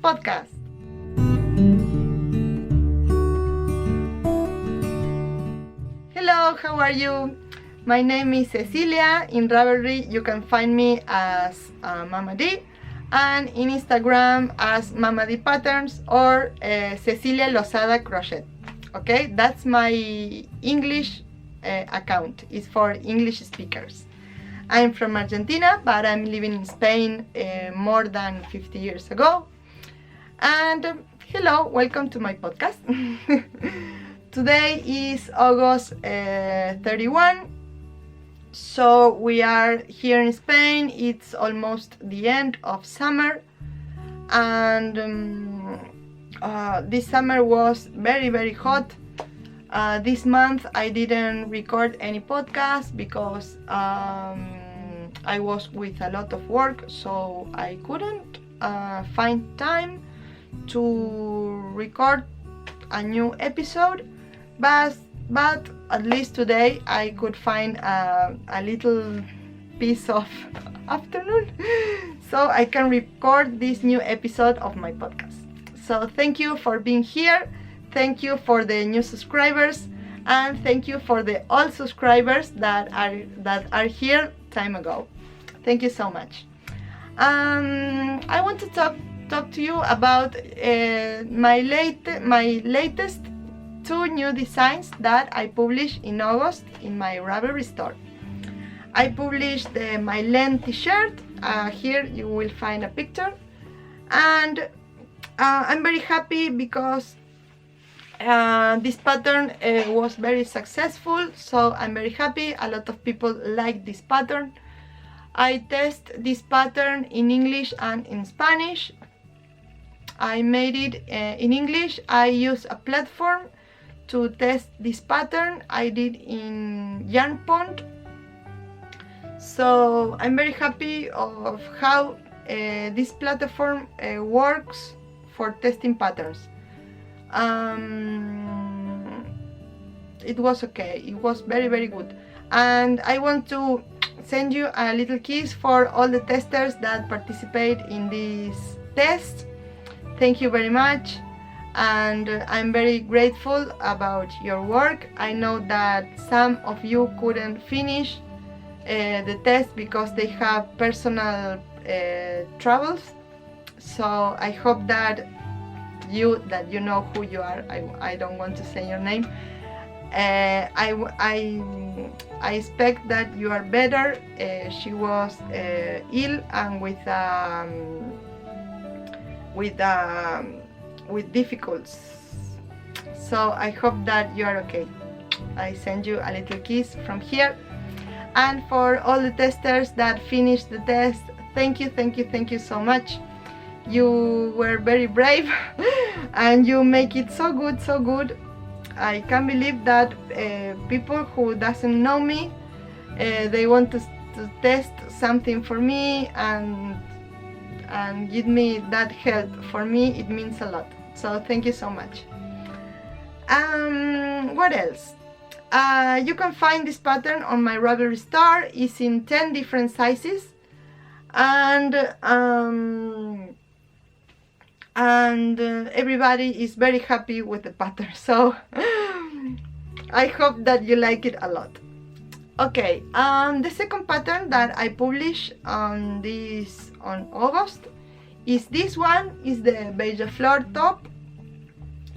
podcast. Hello, how are you? My name is Cecilia. In Ravelry you can find me as Mama D, and in Instagram as Mama D Patterns or Cecilia Losada Crochet. Okay, that's my English account. It's for English speakers. I'm from Argentina, but I'm living in Spain more than 50 years ago. And hello, welcome to my podcast. Today is August 31. So we are here in Spain. It's almost the end of summer, and this summer was very hot. This month I didn't record any podcast because I was with a lot of work, so I couldn't find time to record a new episode, but at least today I could find a little piece of afternoon so I can record this new episode of my podcast. So thank you for being here, thank you for the new subscribers, and thank you for the old subscribers that are here time ago. Thank you so much. I want to talk to you about my latest 2 new designs that I published in August in my Ravelry store. I published the My Lent t-shirt. Here you will find a picture, and I'm very happy because this pattern was very successful, so I'm very happy. A lot of people like this pattern. I test this pattern in English and in Spanish. I made it in English. I use a platform to test this pattern. I did in Yarn Pond. So I'm very happy of how this platform works for testing patterns. It was okay. It was very good. And I want to send you a little kiss for all the testers that participate in this test. Thank you very much, and I'm very grateful about your work. I know that some of you couldn't finish the test because they have personal troubles, so I hope that you know who you are. I don't want to say your name. I expect that you are better. She was ill and with difficulties, so I hope that you are okay. I send you a little kiss from here. And for all the testers that finished the test, thank you so much. You were very brave and you make it so good. I can't believe that people who doesn't know me, they want to test something for me and give me that help. For me it means a lot, so thank you so much. What else? You can find this pattern on my Ravelry store. It's in 10 different sizes, and everybody is very happy with the pattern, so I hope that you like it a lot. Okay, the second pattern that I published on August is this one. Is the beige fleur top.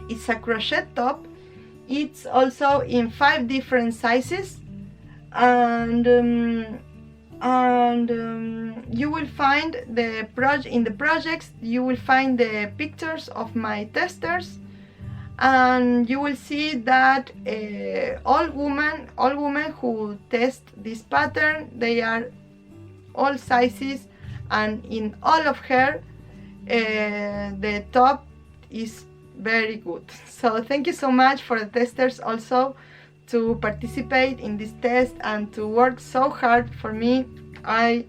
It's a crochet top. It's also in 5 different sizes, and you will find in the projects you will find the pictures of my testers, and you will see that all women who test this pattern, they are all sizes, and in all of her the top is very good. So thank you so much for the testers also to participate in this test and to work so hard for me. I'm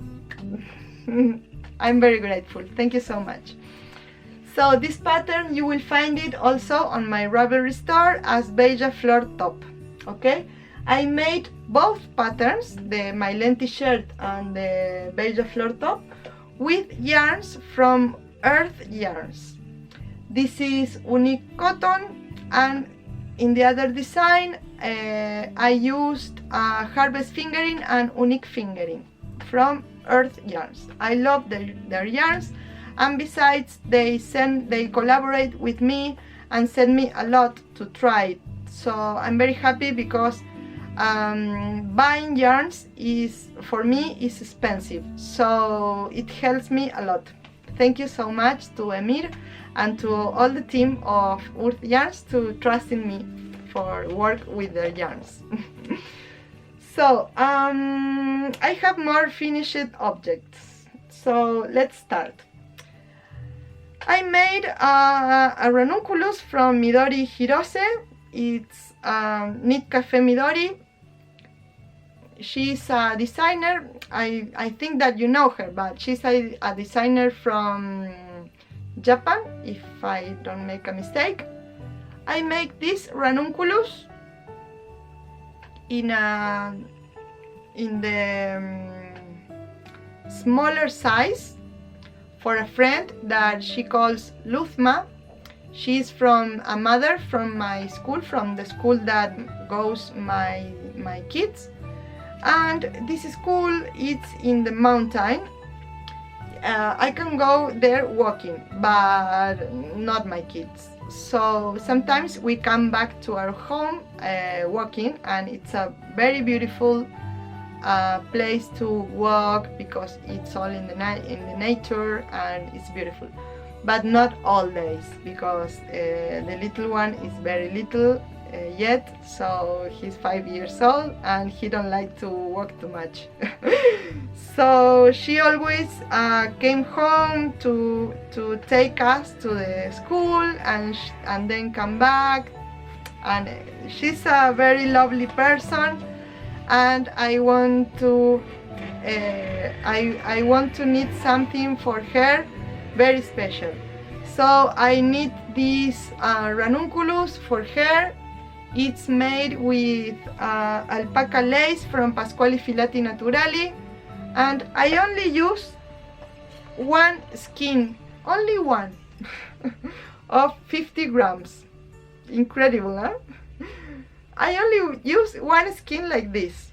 very grateful. Thank you so much. So this pattern you will find it also on my Ravelry store as beige fleur top. Okay, I made both patterns, the My Lent t-shirt and the beige fleur top, with yarns from Earth Yarns. This is unique cotton, and in the other design I used harvest fingering and unique fingering from Earth Yarns. I love their yarns, and besides they collaborate with me and send me a lot to try. So I'm very happy because buying yarns for me is expensive, so it helps me a lot. Thank you so much to Emir and to all the team of Earth Yarns to trust in me for work with their yarns. So I have more finished objects, so let's start. I made a ranunculus from Midori Hirose. It's Knit Cafe Midori. She's a designer. I think that you know her, but she's a designer from Japan, if I don't make a mistake. I make this ranunculus in the smaller size for a friend that she calls Luzma. She's from a mother from my school, from the school that goes my kids. And this school is in the mountain. I can go there walking, but not my kids. So sometimes we come back to our home walking, and it's a very beautiful place to walk because it's all in the nature and it's beautiful. But not all days, because the little one is very little yet, so he's 5 years old and he don't like to walk too much. So she always came home to take us to the school and then come back, and she's a very lovely person, and I want to knit something for her very special. So I knit this ranunculus for her. It's made with alpaca lace from Pasquali Filati Naturali, and I only use one skein, only one, of 50 grams. Incredible, huh? I only use one skein like this.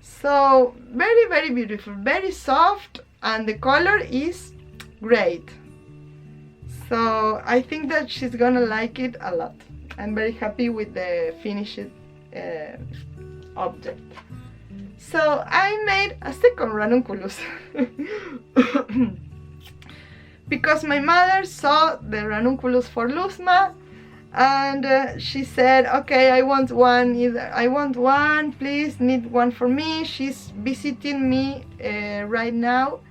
So very, very beautiful, very soft, and the color is great. So I think that she's gonna like it a lot. I'm very happy with the finished object. So I made a second ranunculus because my mother saw the ranunculus for Luzma, and she said, okay, I want one, please knit one for me. She's visiting me right now.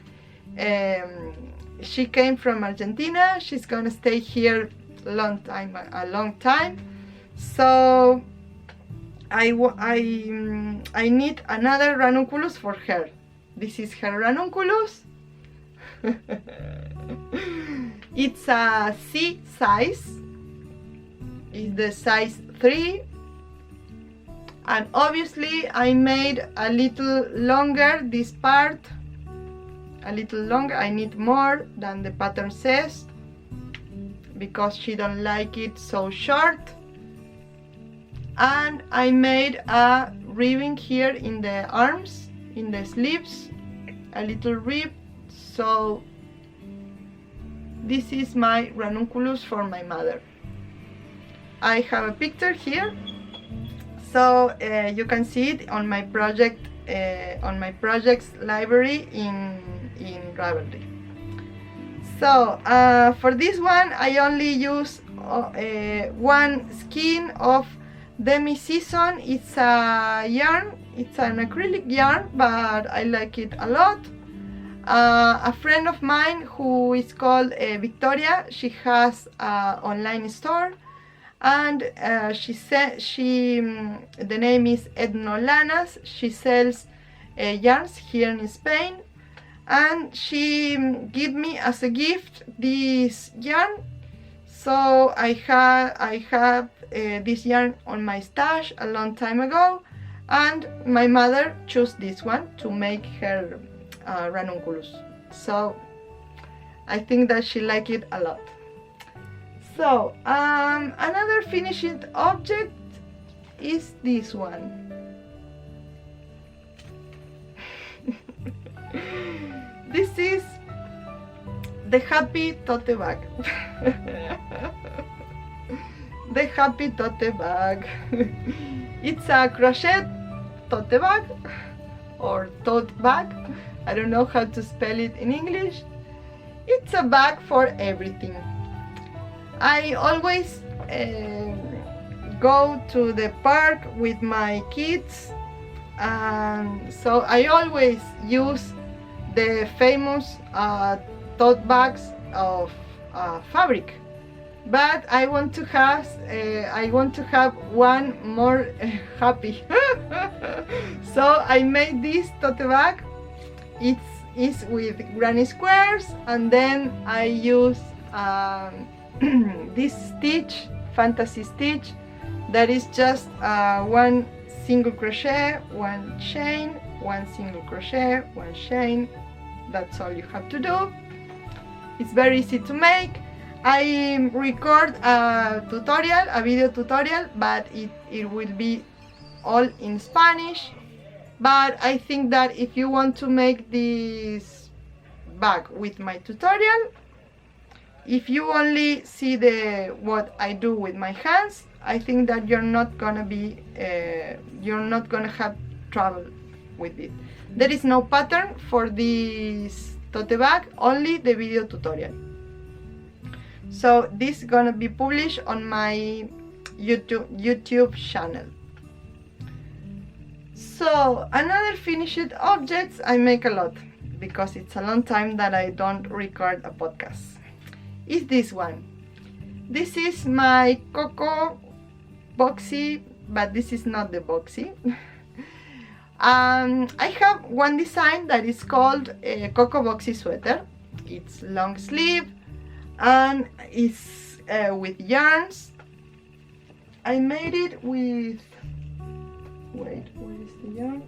She came from Argentina. She's gonna stay here a long time. So I need another ranunculus for her. This is her ranunculus. It's a C size. It's the size 3, and obviously I made a little longer this part, a little longer. I need more than the pattern says because she don't like it so short. And I made a ribbing here in the arms, in the sleeves, a little rib. So this is my ranunculus for my mother. I have a picture here, so you can see it on my project, on my projects library in Ravelry. So for this one I only use one skein of demi-season. It's a yarn, it's an acrylic yarn, but I like it a lot. A friend of mine who is called Victoria, she has an online store, and the name is Etnolanas. She sells yarns here in Spain, and she gave me as a gift this yarn. So I have this yarn on my stash a long time ago, and my mother chose this one to make her ranunculus. So I think that she liked it a lot. So another finished object is this one. This is the happy tote bag. The happy tote bag. It's a crochet tote bag or tote bag. I don't know how to spell it in English. It's a bag for everything. I always go to the park with my kids, and so I always use the famous tote bags of fabric. But I want to have one more happy. So I made this tote bag. It's with granny squares, and then I use this stitch, fantasy stitch, that is just one single crochet, one chain, one single crochet, one chain. That's all you have to do. It's very easy to make. I record a tutorial, a video tutorial, but it will be all in Spanish. But I think that if you want to make this bag with my tutorial, if you only see what I do with my hands, I think that you're not gonna have trouble with it. There is no pattern for this tote bag, only the video tutorial. So this is gonna be published on my YouTube channel. So another finished objects, I make a lot because it's a long time that I don't record a podcast, is this one. This is my Coco boxy, but this is not the boxy. I have one design that is called a Coco boxy sweater. It's long sleeve and it's with yarns. I made it with, wait, where is the yarn?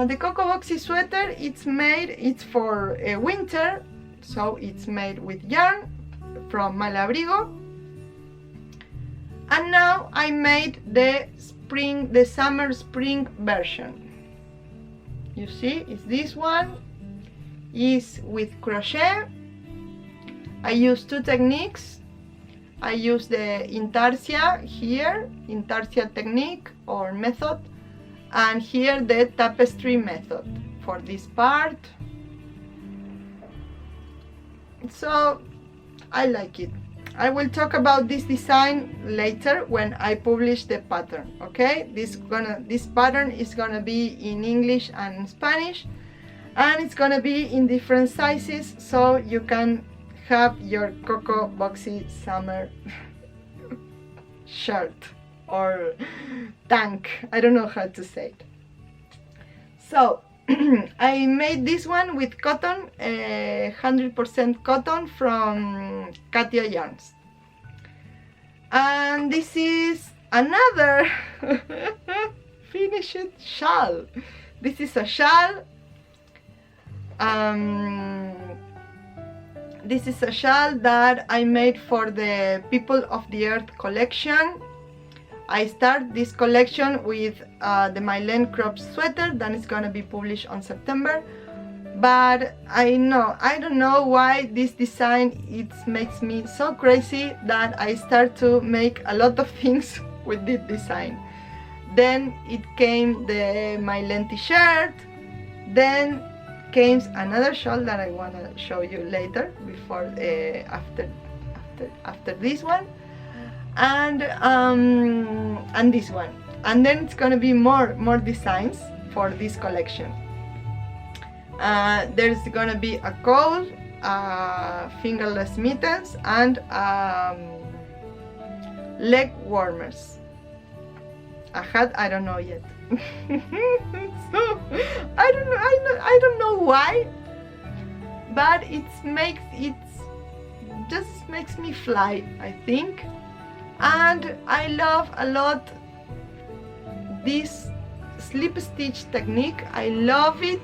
The Coco boxy sweater, it's for winter, so it's made with yarn from Malabrigo. And now I made the summer spring version. You see, it's this one. Is with crochet. I use two techniques. I use the intarsia here, intarsia technique or method, and here the tapestry method for this part. So I like it. I will talk about this design later when I publish the pattern. Okay, this pattern is gonna be in English and in Spanish, and it's gonna be in different sizes, so you can have your Coco boxy summer shirt or tank. I don't know how to say it. So I made this one with cotton, 100% cotton from Katia Yarns. And this is another finished shawl. This is a shawl. This is a shawl that I made for the People of the Earth collection. I start this collection with the Mylen crop sweater that is gonna be published on September. But I don't know why this design, it makes me so crazy that I start to make a lot of things with this design. Then it came the Mylen t-shirt, then came another shawl that I wanna show you later, before after this one, and this one, and then it's gonna be more designs for this collection. There's gonna be a coat, fingerless mittens, and leg warmers. A hat, I don't know yet. So I don't know why, but it just makes me fly, I think. And I love a lot this slip stitch technique. I love it.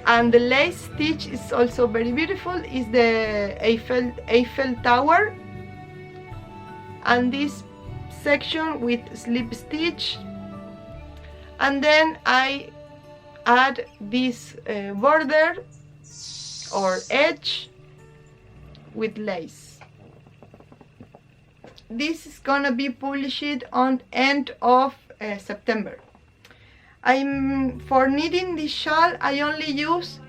And the lace stitch is also very beautiful. Is the Eiffel Tower, and this section with slip stitch, and then I add this border or edge with lace. This is gonna be published on end of September. For knitting this shawl, I only use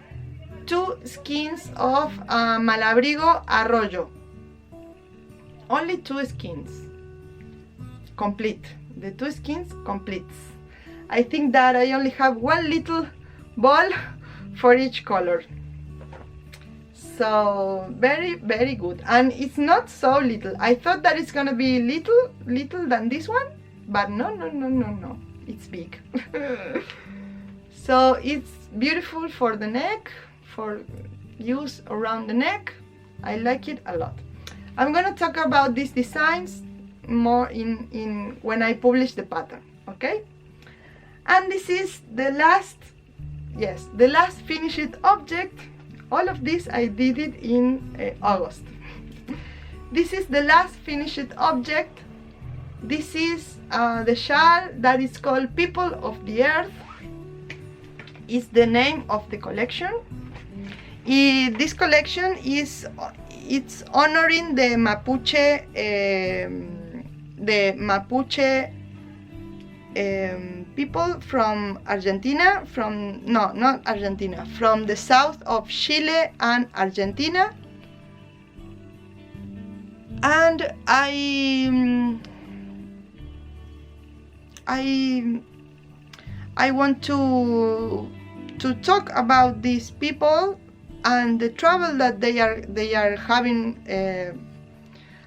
2 skeins of Malabrigo Arroyo. Only 2 skeins. Complete. The 2 skeins completes. I think that I only have 1 little ball for each color. So very, very good. And it's not so little. I thought that it's gonna be little than this one, but no. It's big. So it's beautiful for the neck, for use around the neck. I like it a lot. I'm gonna talk about these designs more in when I publish the pattern, okay? And this is the last finished object. All of this I did it in August. This is the last finished object. This is the shawl that is called People of the Earth. Is the name of the collection. This collection it's honoring the Mapuche people from Argentina, from the south of Chile and Argentina. And I want to talk about these people and the trouble that they are having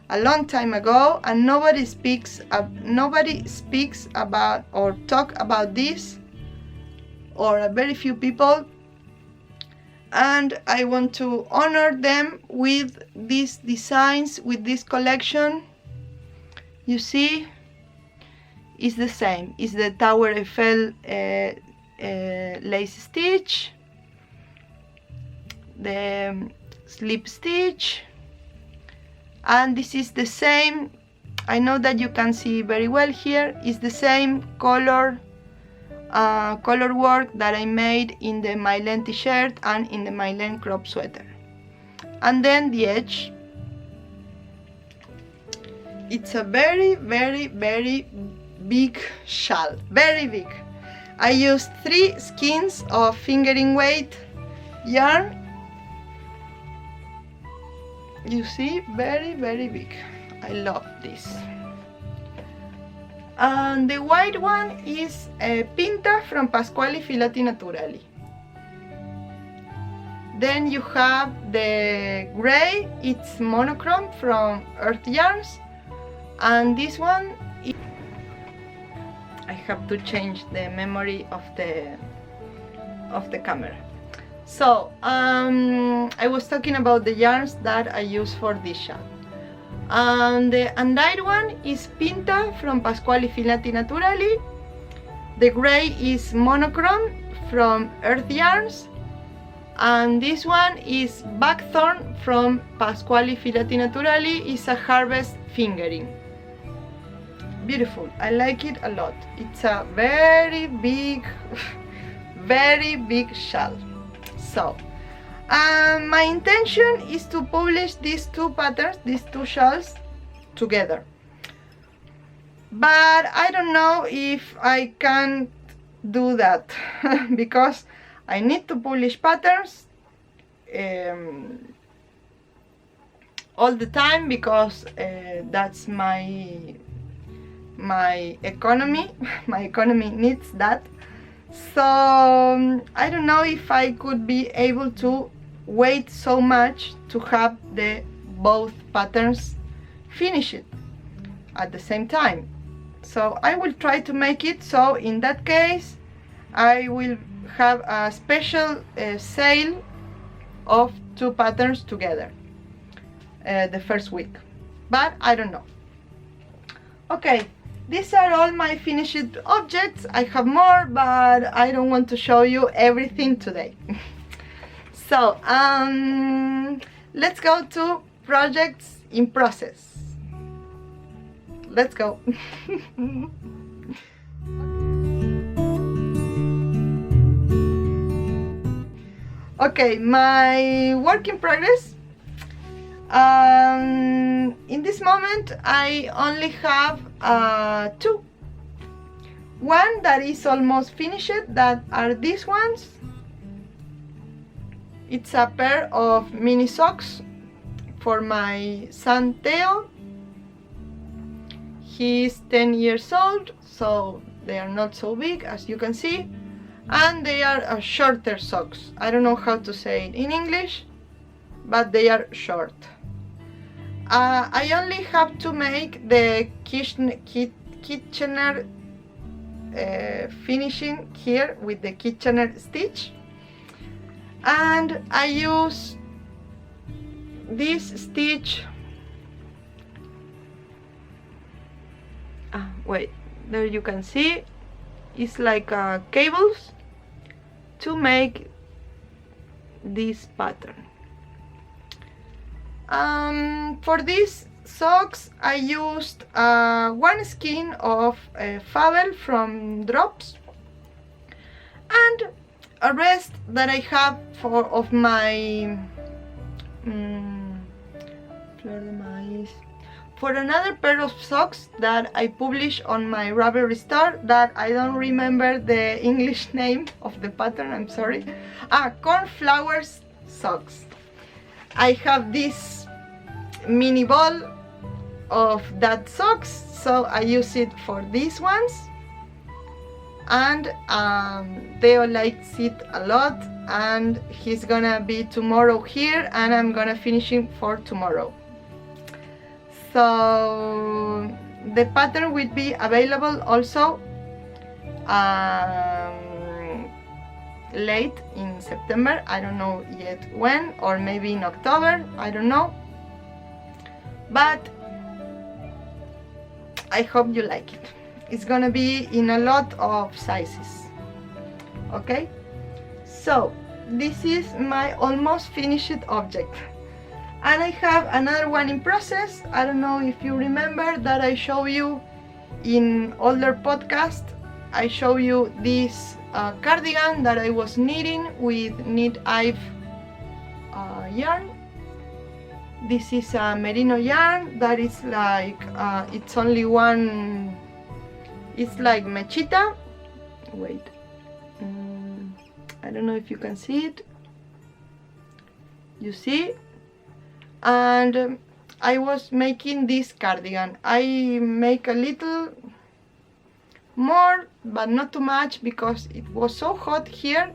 a long time ago, and nobody speaks about or talk about this, or a very few people. And I want to honor them with these designs, with this collection. You see, it's the same. It's the Tower Eiffel lace stitch, the slip stitch, and this is the same. I know that you can see very well here. It's the same color work that I made in the Mylen t-shirt and in the Mylen crop sweater. And then the edge. It's a very, very, very big shawl, very big. I used 3 skeins of fingering weight yarn. You see, very, very big. I love this. And the white one is Pinta from Pasquali Filati Naturali. Then you have the gray, it's monochrome from Earth Yarns. And this one, I have to change the memory of the camera. So I was talking about the yarns that I use for this shawl. And the undyed one is Pinta from Pasquali Filati Naturali. The gray is monochrome from Earth Yarns. And this one is Buckthorn from Pasquali Filati Naturali. It's a harvest fingering. Beautiful, I like it a lot. It's a very big shawl. So my intention is to publish these 2 patterns, these 2 shawls together, but I don't know if I can do that because I need to publish patterns all the time, because that's my economy. My economy needs that. So I don't know if I could be able to wait so much to have the both patterns finished at the same time. So I will try to make it. So in that case I will have a special sale of 2 patterns together the first week, but I don't know. Okay, these are all my finished objects. I have more, but I don't want to show you everything today. So let's go to projects in process. Let's go. Okay, my work in progress. In this moment I only have two. One that is almost finished, that are these ones. It's a pair of mini socks for my son Theo. He's 10 years old, so they are not so big, as you can see, and they are shorter socks. I don't know how to say it in English, but they are short. I only have to make the Kitchener finishing here with the Kitchener stitch, and I use this stitch. Wait, there you can see it's like cables to make this pattern. For these socks I used one skein of Fabel from Drops, and a rest that I have of my Fleur de Maíz, for another pair of socks that I published on my Ravelry store, that I don't remember the English name of the pattern, I'm sorry. Cornflowers socks. I have this mini ball of that socks, so I use it for these ones, and Theo likes it a lot, and he's gonna be tomorrow here, and I'm gonna finish him for tomorrow. So the pattern will be available also late in September. I don't know yet when, or maybe in October, I don't know, but I hope you like it. It's gonna be in a lot of sizes. Okay, so this is my almost finished object, and I have another one in process. I don't know if you remember that I show you in older podcast. I show you this cardigan that I was knitting with knit Hive yarn. This is a merino yarn that is like it's only one. It's like mechita. Wait, I don't know if you can see it. You see? And I was making this cardigan. I make a little more, but not too much, because it was so hot here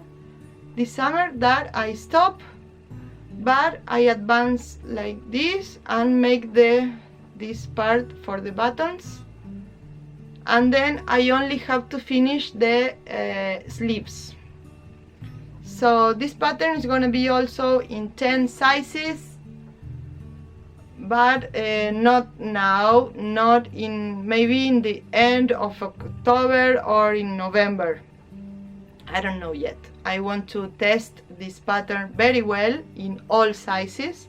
this summer that I stopped, but I advance like this and make this part for the buttons, and then I only have to finish the sleeves. So this pattern is going to be also in 10 sizes, but not now, not in, maybe in the end of October or in November. I don't know yet. I want to test this pattern very well in all sizes.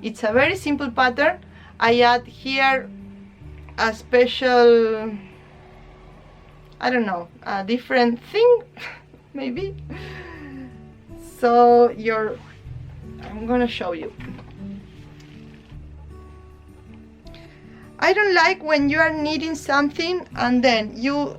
It's a very simple pattern. I add here a special, I don't know, a different thing maybe. So I'm gonna show you. I don't like when you are knitting something and then you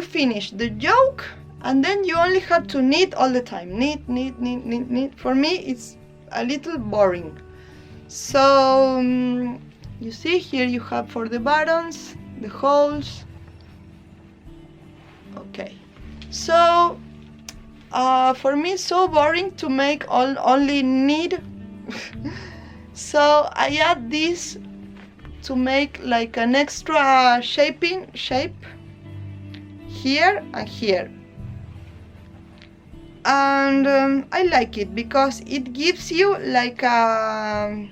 finish the yoke and then you only have to knit all the time. Knit. For me it's a little boring. So you see here you have for the buttons, the holes. Okay. So for me it's so boring to make only knit. So I add this to make like an extra shape here and here, and I like it because it gives you like a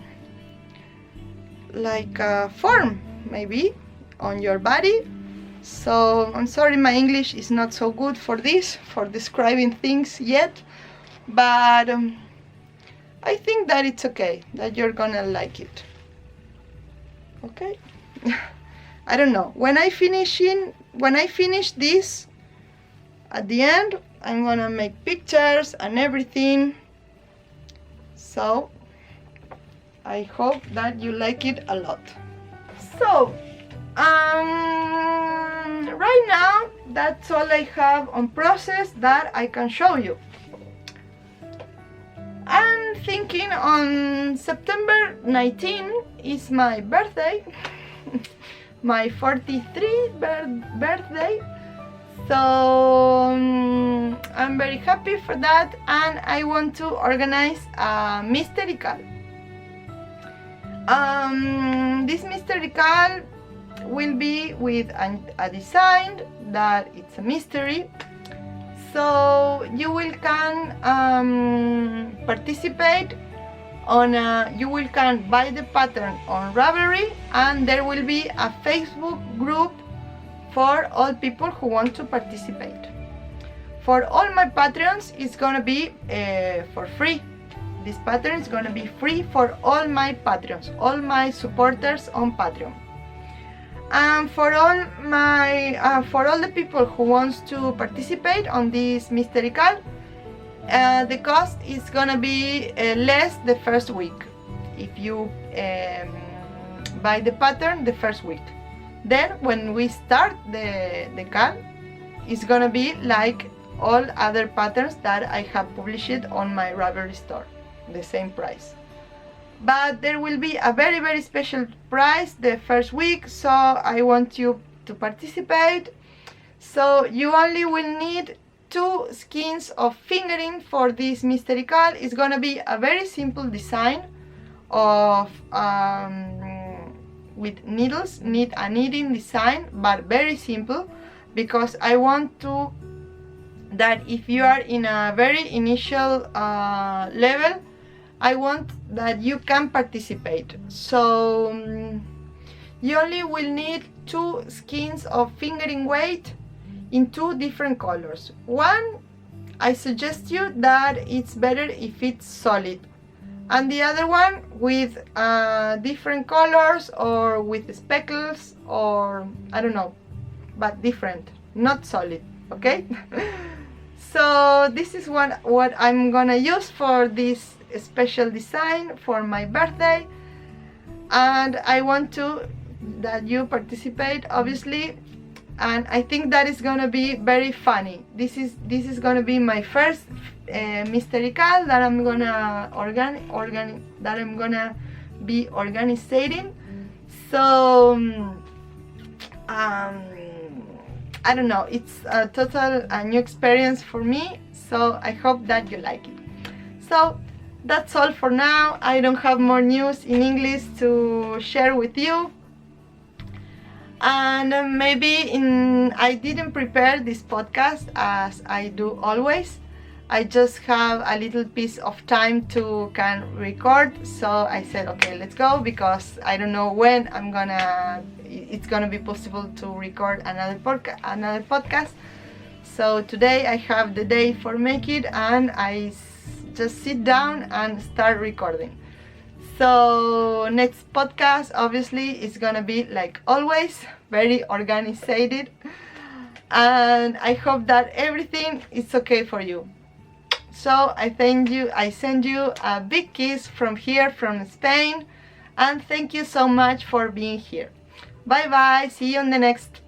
form maybe on your body. So I'm sorry my English is not so good for this, for describing things yet, but I think that it's okay, that you're gonna like it. Okay. I don't know, when I finish this at the end, I'm gonna make pictures and everything, so I hope that you like it a lot. So right now that's all I have on process that I can show you. I'm thinking on September 19 is my birthday, my 43rd birthday, so I'm very happy for that, and I want to organize a mystery card. This mystery card will be with a design that it's a mystery, so you will can participate on you will can buy the pattern on Ravelry, and there will be a Facebook group for all people who want to participate. For all my patrons, it's gonna be for free. This pattern is gonna be free for all my patrons, all my supporters on Patreon. And for all the people who wants to participate on this mystery card, the cost is gonna be less the first week if you buy the pattern the first week. Then when we start the card, it's gonna be like all other patterns that I have published on my Ravelry store, the same price. But there will be a very, very special price the first week, so I want you to participate. So you only will need 2 skeins of fingering for this mystery card. It's gonna be a very simple design of with needles, a knitting design, but very simple, because I want to that if you are in a very initial level, I want that you can participate. So you only will need 2 skeins of fingering weight in 2 different colors. One, I suggest you that it's better if it's solid, and the other one with different colors or with speckles, or I don't know, but different, not solid, okay? So this is what I'm gonna use for this special design for my birthday, and I want that you participate, obviously, and I think that is gonna be very funny. This is gonna be my first mystery card that I'm gonna be organizing. So I don't know, it's a total new experience for me, so I hope that you like it. So that's all for now. I don't have more news in English to share with you, and maybe I didn't prepare this podcast as I do always. I just have a little piece of time to can record, so I said okay, let's go, because I don't know when it's gonna be possible to record another podcast. So today I have the day for make it, and I just sit down and start recording. So next podcast obviously is gonna be like always very organized, and I hope that everything is okay for you. So I send you a big kiss from here, from Spain, and thank you so much for being here. Bye bye, see you on the next